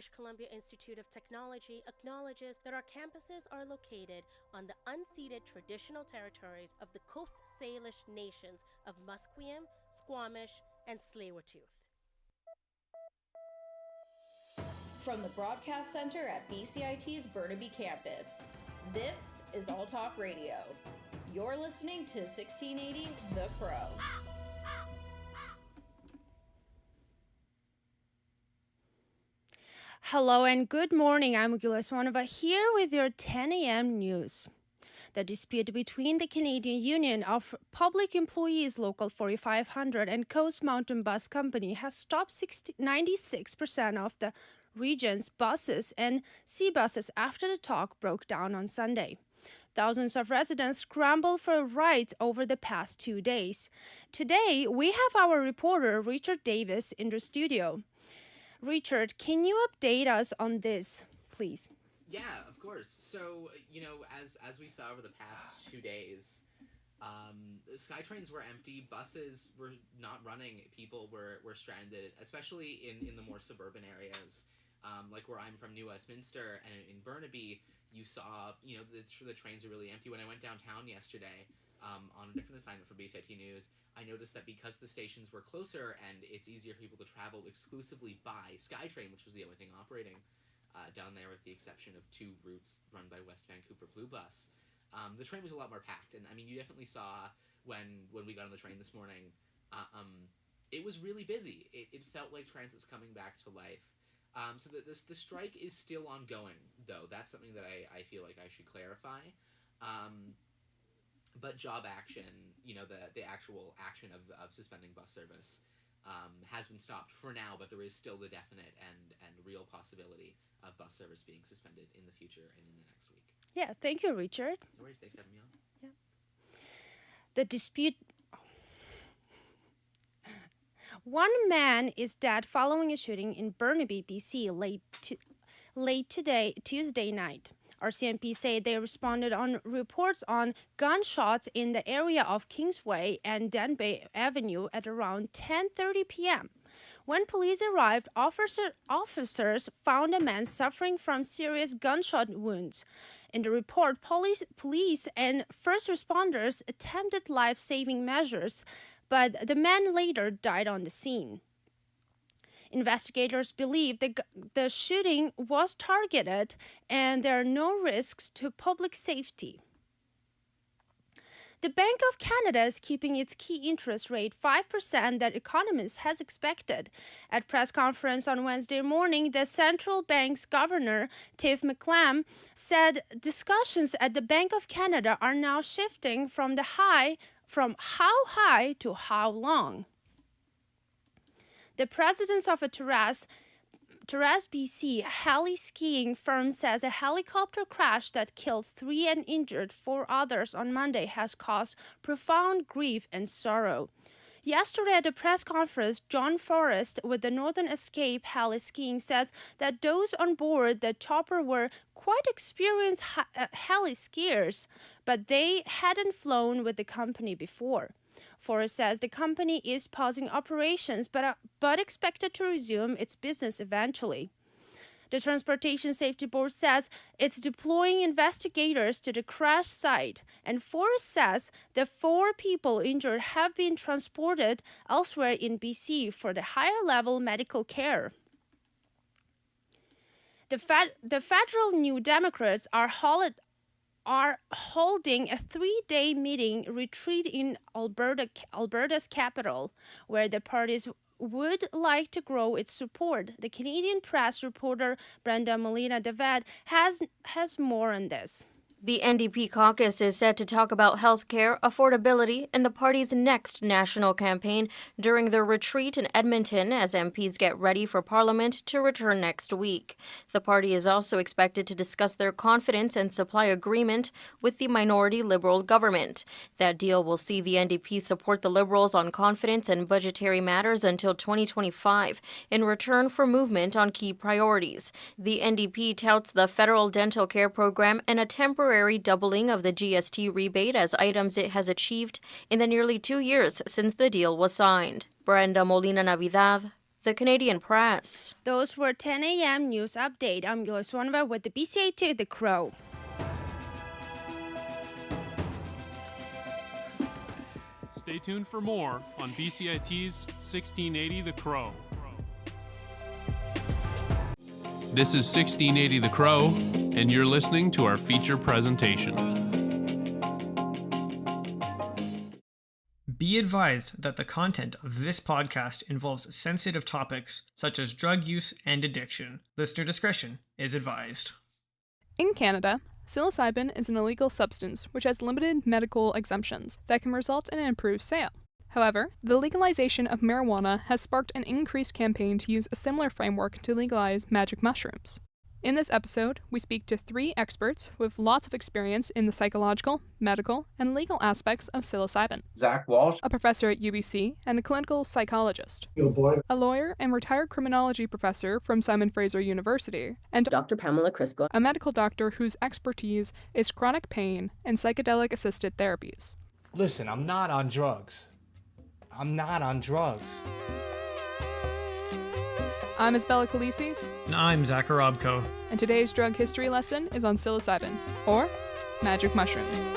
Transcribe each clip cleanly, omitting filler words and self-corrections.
British Columbia Institute of Technology acknowledges that our campuses are located on the unceded traditional territories of the Coast Salish nations of Musqueam, Squamish, and Tsleil-Waututh. From the Broadcast Center at BCIT's Burnaby Campus, this is All Talk Radio. You're listening to 1680 The Crow. Hello and good morning. I'm Gula Swanova here with your 10 a.m. news. The dispute between the Canadian Union of Public Employees Local 4500 and Coast Mountain Bus Company has stopped 96% of the region's buses and sea buses after the talk broke down on Sunday. Thousands of residents scrambled for rides over the past 2 days. Today, we have our reporter Richard Davis in the studio. Richard, can you update us on this, please? Yeah, of course. So, as we saw over the past 2 days, SkyTrains were empty, buses were not running, people were stranded, especially in the more suburban areas, like where I'm from, New Westminster, and in Burnaby, you saw, the trains are really empty. When I went downtown yesterday, on a different assignment for BCIT News, I noticed that because the stations were closer and it's easier for people to travel exclusively by SkyTrain, which was the only thing operating down there with the exception of 2 routes run by West Vancouver Blue Bus, the train was a lot more packed. And I mean, you definitely saw when we got on the train this morning, it was really busy. It felt like transit's coming back to life. So the strike is still ongoing, though. That's something that I feel like I should clarify. But job action, the actual action of suspending bus service has been stopped for now, but there is still the definite and real possibility of bus service being suspended in the future and in the next week. Yeah, thank you, Richard. No worries, thanks for having me on. Yeah. The dispute... One man is dead following a shooting in Burnaby, BC, late Tuesday night. RCMP say they responded on reports on gunshots in the area of Kingsway and Denby Avenue at around 10:30 p.m. When police arrived, officers found a man suffering from serious gunshot wounds. In the report, police and first responders attempted life-saving measures, but the man later died on the scene. Investigators believe the shooting was targeted and there are no risks to public safety. The Bank of Canada is keeping its key interest rate 5% that economists has expected. At press conference on Wednesday morning, the central bank's governor, Tiff McClam, said discussions at the Bank of Canada are now shifting from how high to how long. The president of a Terrace BC heli skiing firm says a helicopter crash that killed 3 and injured 4 others on Monday has caused profound grief and sorrow. Yesterday at a press conference, John Forrest with the Northern Escape Heli Skiing says that those on board the chopper were quite experienced heli skiers, but they hadn't flown with the company before. Forrest says the company is pausing operations but expected to resume its business eventually. The Transportation Safety Board says it's deploying investigators to the crash site, and Forrest says the 4 people injured have been transported elsewhere in BC for the higher-level medical care. The federal New Democrats are holding a 3-day meeting retreat in Alberta's capital, where the parties would like to grow its support. The Canadian Press reporter Brenda Molina-David has more on this. The NDP caucus is set to talk about health care, affordability, and the party's next national campaign during their retreat in Edmonton as MPs get ready for Parliament to return next week. The party is also expected to discuss their confidence and supply agreement with the minority Liberal government. That deal will see the NDP support the Liberals on confidence and budgetary matters until 2025 in return for movement on key priorities. The NDP touts the federal dental care program and a temporary doubling of the GST rebate as items it has achieved in the nearly 2 years since the deal was signed. Brenda Molina-Navidad, the Canadian press. Those were 10 a.m. news update. I'm Joyce Wanova with the BCIT The Crow. Stay tuned for more on BCIT's 1680 The Crow. This is 1680 The Crow, and you're listening to our feature presentation. Be advised that the content of this podcast involves sensitive topics such as drug use and addiction. Listener discretion is advised. In Canada, psilocybin is an illegal substance which has limited medical exemptions that can result in an improved sale. However, the legalization of marijuana has sparked an increased campaign to use a similar framework to legalize magic mushrooms. In this episode, we speak to 3 experts with lots of experience in the psychological, medical, and legal aspects of psilocybin. Zach Walsh, A professor at UBC and a clinical psychologist. A lawyer and retired criminology professor from Simon Fraser University. And Dr. Pamela Crisco, a medical doctor whose expertise is chronic pain and psychedelic-assisted therapies. Listen, I'm not on drugs. I'm Isabella Calisi. And I'm Zach Arabko. And today's drug history lesson is on psilocybin, or magic mushrooms.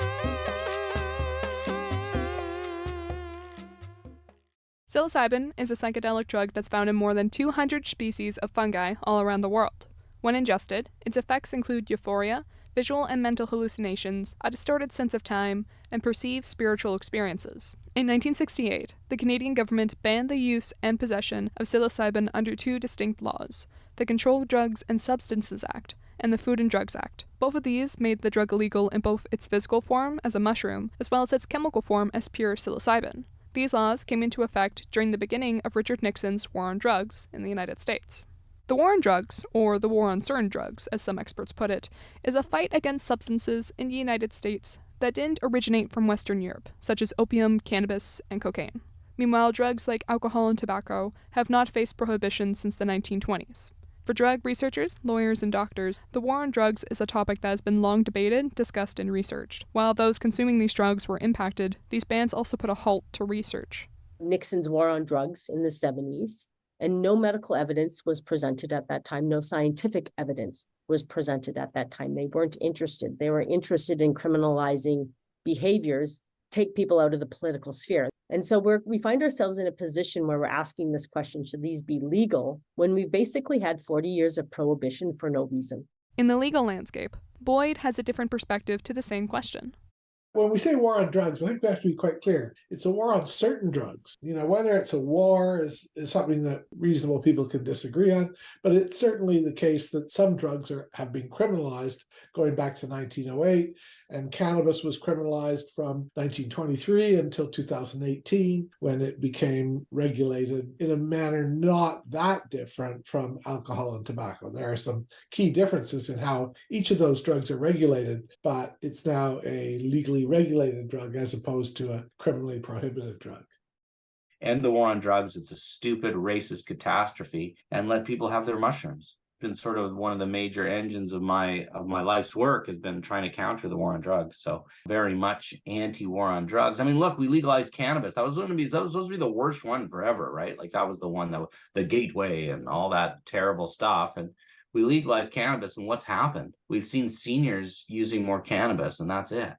Psilocybin is a psychedelic drug that's found in more than 200 species of fungi all around the world. When ingested, its effects include euphoria, visual and mental hallucinations, a distorted sense of time, and perceived spiritual experiences. In 1968, the Canadian government banned the use and possession of psilocybin under 2 distinct laws, the Controlled Drugs and Substances Act and the Food and Drugs Act. Both of these made the drug illegal in both its physical form as a mushroom as well as its chemical form as pure psilocybin. These laws came into effect during the beginning of Richard Nixon's war on drugs in the United States. The war on drugs, or the war on certain drugs, as some experts put it, is a fight against substances in the United States that didn't originate from Western Europe, such as opium, cannabis, and cocaine. Meanwhile, drugs like alcohol and tobacco have not faced prohibition since the 1920s. For drug researchers, lawyers, and doctors, the war on drugs is a topic that has been long debated, discussed, and researched. While those consuming these drugs were impacted, these bans also put a halt to research. Nixon's war on drugs in the 70s, and no medical evidence was presented at that time. No scientific evidence was presented at that time. They weren't interested. They were interested in criminalizing behaviors, take people out of the political sphere. And so we find ourselves in a position where we're asking this question, should these be legal, when we basically had 40 years of prohibition for no reason? In the legal landscape, Boyd has a different perspective to the same question. When we say war on drugs, I think we have to be quite clear. It's a war on certain drugs. Whether it's a war is something that reasonable people can disagree on, but it's certainly the case that some drugs have been criminalized going back to 1908, and cannabis was criminalized from 1923 until 2018, when it became regulated in a manner not that different from alcohol and tobacco. There are some key differences in how each of those drugs are regulated, but it's now a legally regulated drug as opposed to a criminally prohibited drug. End the war on drugs. It's a stupid, racist catastrophe, and let people have their mushrooms. It's been sort of one of the major engines of my life's work has been trying to counter the war on drugs. So very much anti-war on drugs. I mean, look, we legalized cannabis. That was supposed to be the worst one forever, right? Like that was the one that the gateway and all that terrible stuff. And we legalized cannabis, and what's happened? We've seen seniors using more cannabis, and that's it.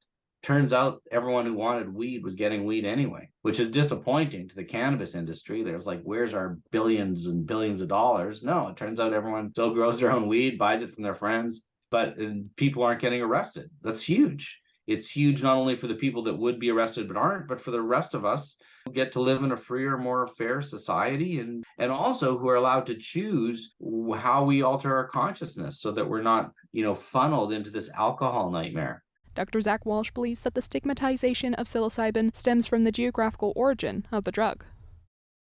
Turns out everyone who wanted weed was getting weed anyway, which is disappointing to the cannabis industry. There's like, where's our billions and billions of dollars? No, it turns out everyone still grows their own weed, buys it from their friends, but people aren't getting arrested. That's huge. It's huge not only for the people that would be arrested but aren't, but for the rest of us who get to live in a freer, more fair society, and also who are allowed to choose how we alter our consciousness so that we're not, funneled into this alcohol nightmare. Dr. Zach Walsh believes that the stigmatization of psilocybin stems from the geographical origin of the drug.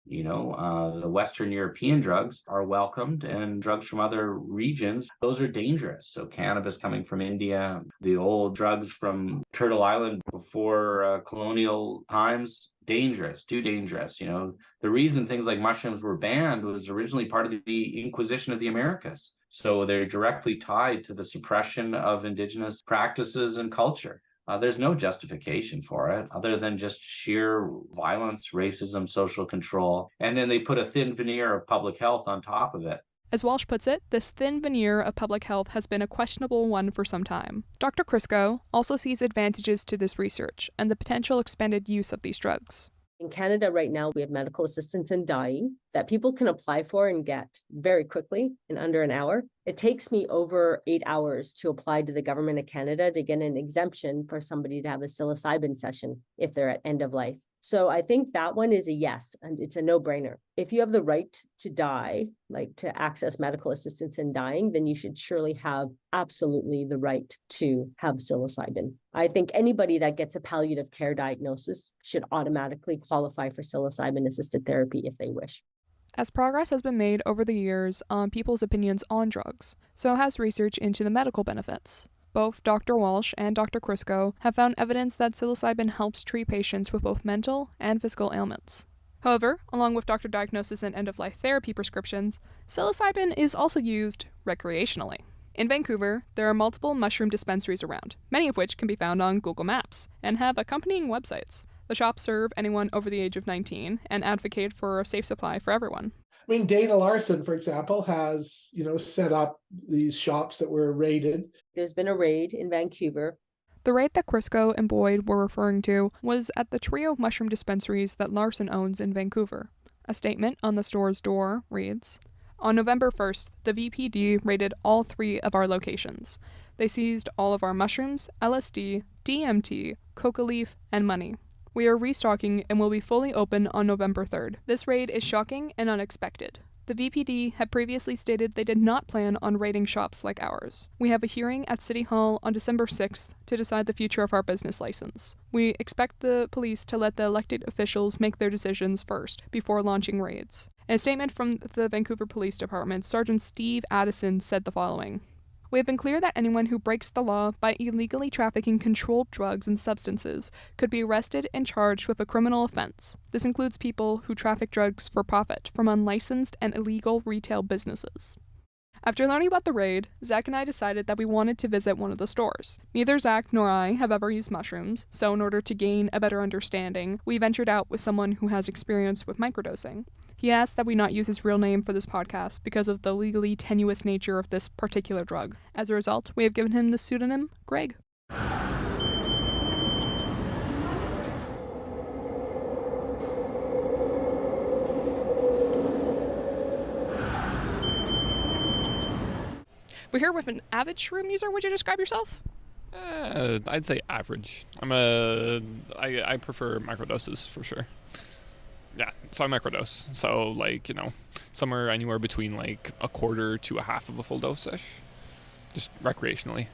The Western European drugs are welcomed, and drugs from other regions, those are dangerous. So cannabis coming from India, the old drugs from Turtle Island before colonial times, dangerous, too dangerous. The reason things like mushrooms were banned was originally part of the Inquisition of the Americas. So they're directly tied to the suppression of indigenous practices and culture. There's no justification for it other than just sheer violence, racism, social control. And then they put a thin veneer of public health on top of it. As Walsh puts it, this thin veneer of public health has been a questionable one for some time. Dr. Crisco also sees advantages to this research and the potential expanded use of these drugs. In Canada right now, we have medical assistance in dying that people can apply for and get very quickly in under an hour. It takes me over 8 hours to apply to the government of Canada to get an exemption for somebody to have a psilocybin session if they're at end of life. So I think that one is a yes, and it's a no-brainer. If you have the right to die, like to access medical assistance in dying, then you should surely have absolutely the right to have psilocybin. I think anybody that gets a palliative care diagnosis should automatically qualify for psilocybin-assisted therapy if they wish. As progress has been made over the years on people's opinions on drugs, so has research into the medical benefits. Both Dr. Walsh and Dr. Crisco have found evidence that psilocybin helps treat patients with both mental and physical ailments. However, along with doctor diagnosis and end-of-life therapy prescriptions, psilocybin is also used recreationally. In Vancouver, there are multiple mushroom dispensaries around, many of which can be found on Google Maps, and have accompanying websites. The shops serve anyone over the age of 19 and advocate for a safe supply for everyone. I mean, Dana Larson, for example, has, set up these shops that were raided. There's been a raid in Vancouver. The raid that Crisco and Boyd were referring to was at the trio of mushroom dispensaries that Larson owns in Vancouver. A statement on the store's door reads, "On November 1st, the VPD raided all 3 of our locations. They seized all of our mushrooms, LSD, DMT, coca leaf, and money. We are restocking and will be fully open on November 3rd. This raid is shocking and unexpected. The VPD had previously stated they did not plan on raiding shops like ours. We have a hearing at City Hall on December 6th to decide the future of our business license. We expect the police to let the elected officials make their decisions first, before launching raids." In a statement from the Vancouver Police Department, Sergeant Steve Addison said the following: "We have been clear that anyone who breaks the law by illegally trafficking controlled drugs and substances could be arrested and charged with a criminal offense. This includes people who traffic drugs for profit from unlicensed and illegal retail businesses." After learning about the raid, Zach and I decided that we wanted to visit one of the stores. Neither Zach nor I have ever used mushrooms, so in order to gain a better understanding, we ventured out with someone who has experience with microdosing. He asked that we not use his real name for this podcast because of the legally tenuous nature of this particular drug. As a result, we have given him the pseudonym Greg. We're here with an avid shroom user. Would you describe yourself? I'd say average. I prefer microdoses for sure. Yeah, so I microdose. So somewhere anywhere between like a quarter to a half of a full dose-ish, just recreationally.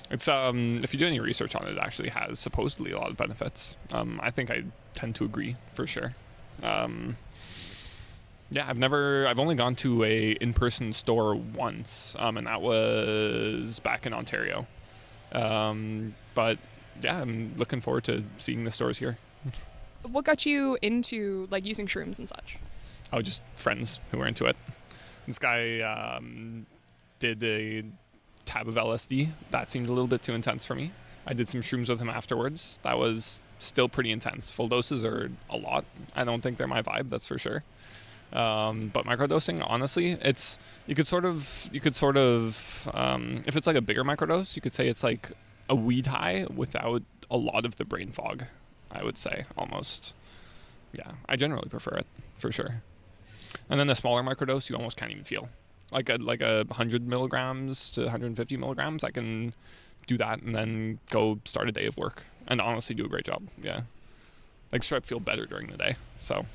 It's if you do any research on it, it actually has supposedly a lot of benefits. I think I tend to agree for sure. Yeah, I've only gone to a in-person store once, and that was back in Ontario. But yeah, I'm looking forward to seeing the stores here. What got you into using shrooms and such? Oh, just friends who were into it. This guy did a tab of LSD. That seemed a little bit too intense for me. I did some shrooms with him afterwards. That was still pretty intense. Full doses are a lot. I don't think they're my vibe, that's for sure. But microdosing, honestly, you could sort of if it's like a bigger microdose, you could say it's like a weed high without a lot of the brain fog, I would say, almost. Yeah, I generally prefer it, for sure. And then a smaller microdose, you almost can't even feel. Like a 100 milligrams to 150 milligrams, I can do that and then go start a day of work and honestly do a great job, yeah. So I feel better during the day, so.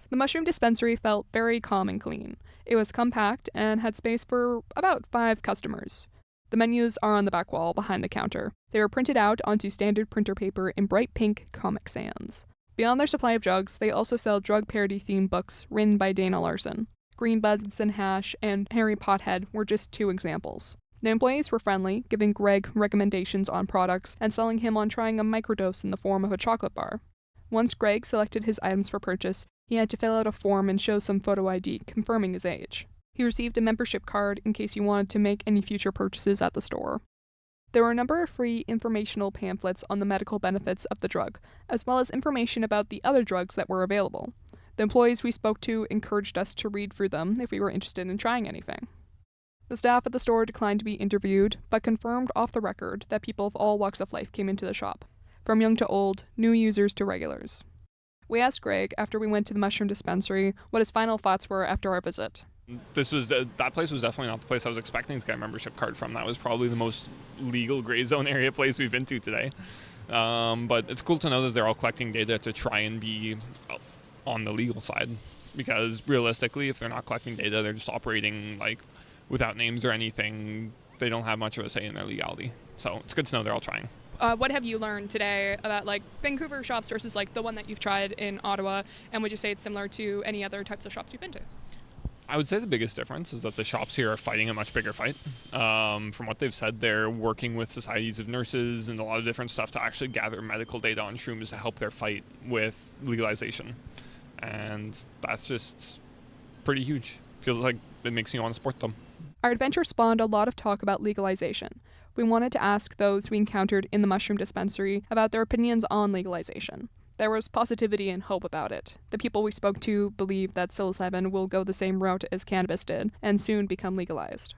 The mushroom dispensary felt very calm and clean. It was compact and had space for about 5 customers. The menus are on the back wall behind the counter. They were printed out onto standard printer paper in bright pink Comic Sans. Beyond their supply of drugs, they also sell drug parody-themed books written by Dana Larson. Green Buds and Hash and Harry Pothead were just 2 examples. The employees were friendly, giving Greg recommendations on products and selling him on trying a microdose in the form of a chocolate bar. Once Greg selected his items for purchase, he had to fill out a form and show some photo ID confirming his age. He received a membership card in case he wanted to make any future purchases at the store. There were a number of free informational pamphlets on the medical benefits of the drug, as well as information about the other drugs that were available. The employees we spoke to encouraged us to read through them if we were interested in trying anything. The staff at the store declined to be interviewed, but confirmed off the record that people of all walks of life came into the shop, from young to old, new users to regulars. We asked Greg, after we went to the mushroom dispensary, what his final thoughts were after our visit. That place was definitely not the place I was expecting to get a membership card from. That was probably the most legal gray zone area place we've been to today. But it's cool to know that they're all collecting data to try and be on the legal side, because realistically, if they're not collecting data, they're just operating like without names or anything. They don't have much of a say in their legality. So it's good to know they're all trying. What have you learned today about like Vancouver shops versus like the one that you've tried in Ottawa? And would you say it's similar to any other types of shops you've been to? I would say the biggest difference is that the shops here are fighting a much bigger fight. From what they've said, they're working with societies of nurses and a lot of different stuff to actually gather medical data on shrooms to help their fight with legalization. And that's just pretty huge. Feels like it makes me want to support them. Our adventure spawned a lot of talk about legalization. We wanted to ask those we encountered in the mushroom dispensary about their opinions on legalization. There was positivity and hope about it. The people we spoke to believe that psilocybin will go the same route as cannabis did and soon become legalized.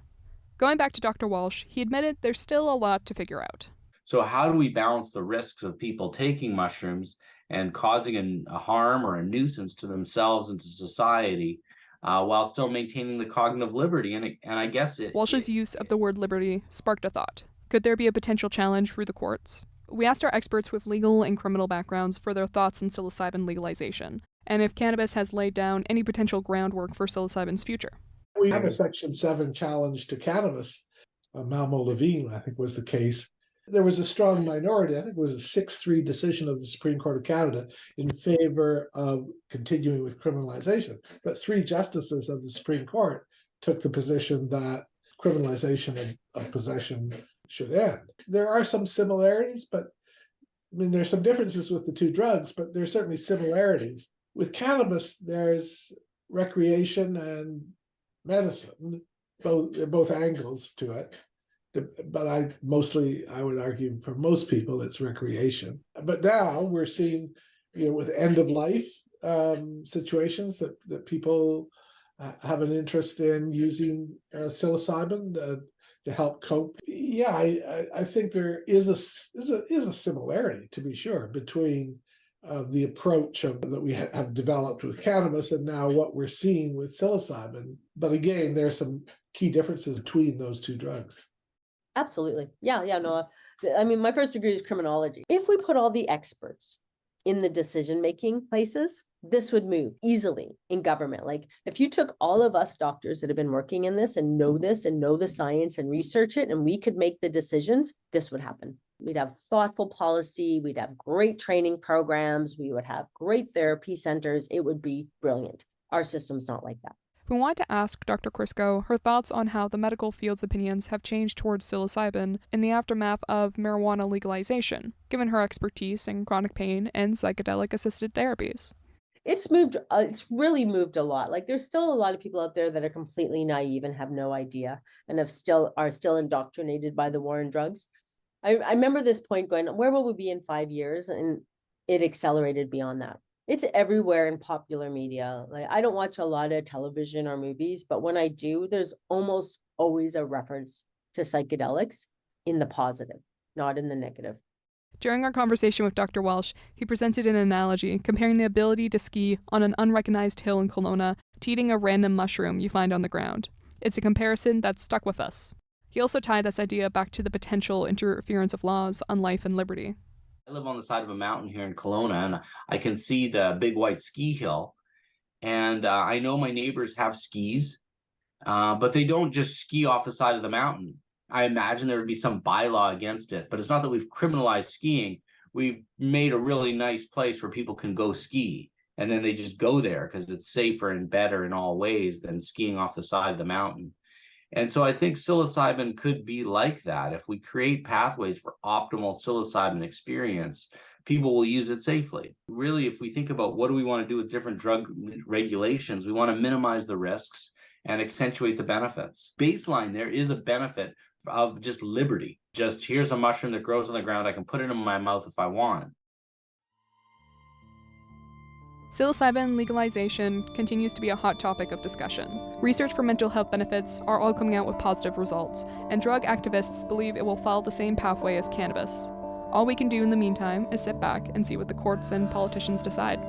Going back to Dr. Walsh, he admitted there's still a lot to figure out. So how do we balance the risks of people taking mushrooms and causing a harm or a nuisance to themselves and to society while still maintaining the cognitive liberty? And I guess Walsh's use of the word liberty sparked a thought. Could there be a potential challenge through the courts? We asked our experts with legal and criminal backgrounds for their thoughts on psilocybin legalization, and if cannabis has laid down any potential groundwork for psilocybin's future. We have a Section 7 challenge to cannabis. Malmo Levine, I think, was the case. There was a strong minority, I think it was a 6-3 decision of the Supreme Court of Canada in favor of continuing with criminalization. But 3 justices of the Supreme Court took the position that criminalization of possession should end. There are some similarities, but I mean, there's some differences with the two drugs, but there's certainly similarities. With cannabis, there's recreation and medicine, both angles to it. But I would argue for most people, it's recreation. But now we're seeing, with end of life situations that people have an interest in using psilocybin to help cope. Yeah, I think there is a similarity, to be sure, between the approach that we have developed with cannabis and now what we're seeing with psilocybin. But again, there are some key differences between those two drugs. Absolutely. Yeah, no. I mean, my first degree is criminology. If we put all the experts in the decision-making places, this would move easily in government. Like if you took all of us doctors that have been working in this and know the science and research it, and we could make the decisions, this would happen. We'd have thoughtful policy. We'd have great training programs. We would have great therapy centers. It would be brilliant. Our system's not like that. We want to ask Dr. Crisco her thoughts on how the medical field's opinions have changed towards psilocybin in the aftermath of marijuana legalization, given her expertise in chronic pain and psychedelic-assisted therapies. It's really moved a lot. Like there's still a lot of people out there that are completely naive and have no idea and are still indoctrinated by the war on drugs. I remember this point going, where will we be in 5 years? And it accelerated beyond that. It's everywhere in popular media. Like I don't watch a lot of television or movies, but when I do, there's almost always a reference to psychedelics in the positive, not in the negative. During our conversation with Dr. Welsh, he presented an analogy comparing the ability to ski on an unrecognized hill in Kelowna to eating a random mushroom you find on the ground. It's a comparison that stuck with us. He also tied this idea back to the potential interference of laws on life and liberty. I live on the side of a mountain here in Kelowna, and I can see the big white ski hill. And I know my neighbors have skis, but they don't just ski off the side of the mountain. I imagine there would be some bylaw against it, but it's not that we've criminalized skiing. We've made a really nice place where people can go ski, and then they just go there because it's safer and better in all ways than skiing off the side of the mountain. And so I think psilocybin could be like that. If we create pathways for optimal psilocybin experience, people will use it safely. Really, if we think about what do we want to do with different drug regulations, we want to minimize the risks and accentuate the benefits. Baseline, there is a benefit of just liberty. just here's a mushroom that grows on the ground. I can put it in my mouth if I want. Psilocybin legalization continues to be a hot topic of discussion. Research for mental health benefits are all coming out with positive results, and drug activists believe it will follow the same pathway as cannabis. All we can do in the meantime is sit back and see what the courts and politicians decide.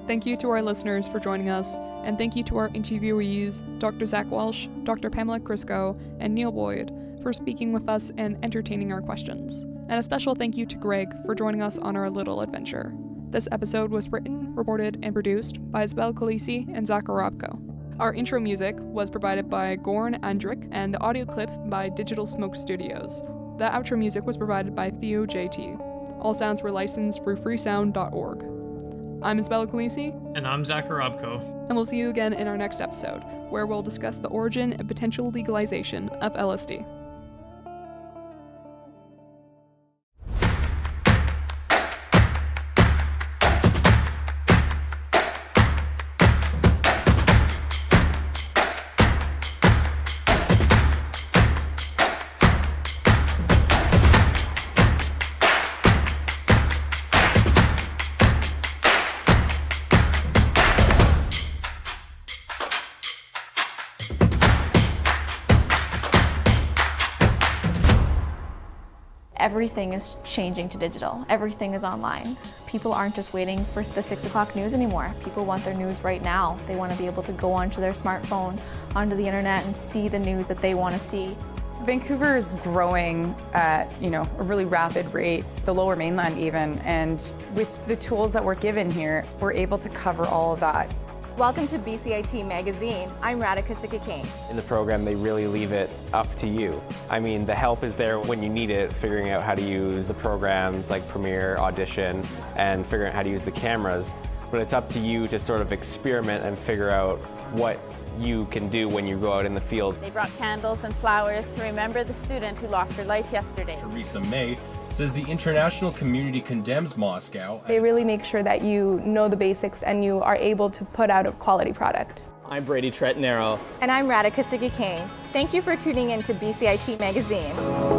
Thank you to our listeners for joining us, and thank you to our interviewees, Dr. Zach Walsh, Dr. Pamela Crisco, and Neil Boyd, for speaking with us and entertaining our questions. And a special thank you to Greg for joining us on our little adventure. This episode was written, reported, and produced by Isabel Khaleesi and Zach Arabko. Our intro music was provided by Gorn Andrick, and the audio clip by Digital Smoke Studios. The outro music was provided by Theo JT. All sounds were licensed through freesound.org. I'm Isabel Khaleesi. And I'm Zach Arabko. And we'll see you again in our next episode, where we'll discuss the origin and potential legalization of LSD. Everything is changing to digital. Everything is online. People aren't just waiting for the 6 o'clock news anymore. People want their news right now. They want to be able to go onto their smartphone, onto the internet, and see the news that they want to see. Vancouver is growing at, a really rapid rate, the Lower Mainland even, and with the tools that we're given here, we're able to cover all of that. Welcome to BCIT Magazine. I'm Radhika Sikakane. In the program, they really leave it up to you. I mean, the help is there when you need it, figuring out how to use the programs like Premiere, Audition, and figuring out how to use the cameras. But it's up to you to sort of experiment and figure out what you can do when you go out in the field. They brought candles and flowers to remember the student who lost her life yesterday. Teresa May says the international community condemns Moscow. They really make sure that you know the basics and you are able to put out a quality product. I'm Brady Tretnero. And I'm Radhika Sikakane. Thank you for tuning in to BCIT Magazine.